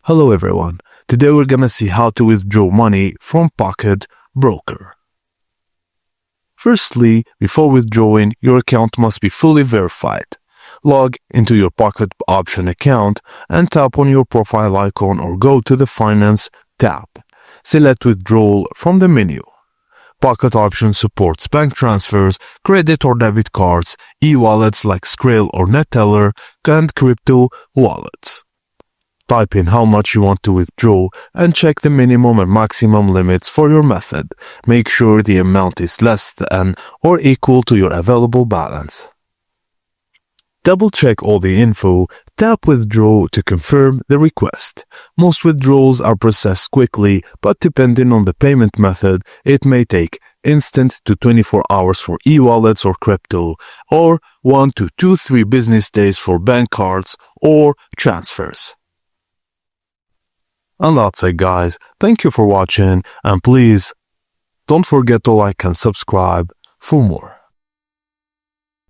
Hello everyone, today we're gonna see how to withdraw money from Pocket Broker. Firstly, before withdrawing, your account must be fully verified. Log into your Pocket Option account and tap on your profile icon or go to the Finance tab. Select Withdrawal from the menu. Pocket Option supports bank transfers, credit or debit cards, e-wallets like Skrill or NetTeller, and crypto wallets. Type in how much you want to withdraw and check the minimum and maximum limits for your method. Make sure the amount is less than or equal to your available balance. Double check all the info, tap Withdraw to confirm the request. Most withdrawals are processed quickly, but depending on the payment method, it may take instant to 24 hours for e-wallets or crypto, or 1 to 2-3 business days for bank cards or transfers. And that's it guys, thank you for watching and please don't forget to like and subscribe for more.